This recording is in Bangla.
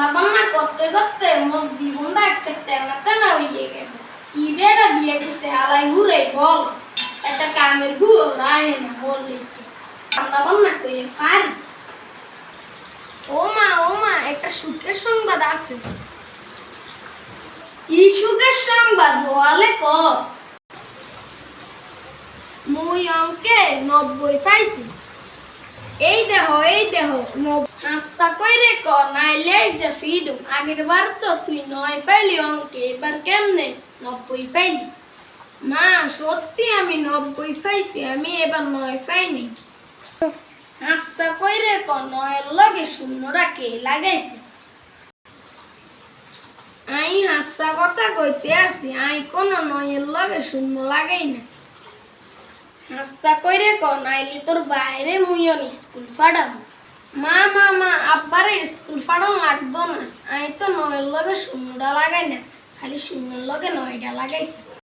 রান্না বান্না করতে করতে মোর জীবনটা একটা টানা টানা হয়ে গেল। কি বেড়া বিয়ে করছে আলাই ঘুরে বল একটা কামের গুয়ো রায় না বললে রান্না বান্না করে পারি। ও মা একটা সুখের সংবাদ আছে। কি সুখের সংবাদ বলে ক। মুই অঙ্কে 90 পাইছি। এই দেহ হাসতা কইরে ক নাইলে যে ফিডু আগের বার তো তুই 9 পাইলি অঙ্কে, এবার কেমনে 90 পাইলি? মা সত্যি আমি 90 পাইছি, আমি এবার 9 পাইনি। হাসতা কইরে ক 9 এর লগে শূন্যটা কে লাগাইছে? আই হাসতা কথা কইতে আসি, আই কোন 9 এর লগে শূন্য লাগাই না। হাসতা কইরে ক নাইলে তোর বাইরে মুইয়ন স্কুল ফাড়াম। মা আব্বারে স্কুল ফাড়ান লাগতো না, আই তো 9 এর লগে শূন্যটা লাগাই না, খালি শূন্যের লগে 9টা লাগাইছি।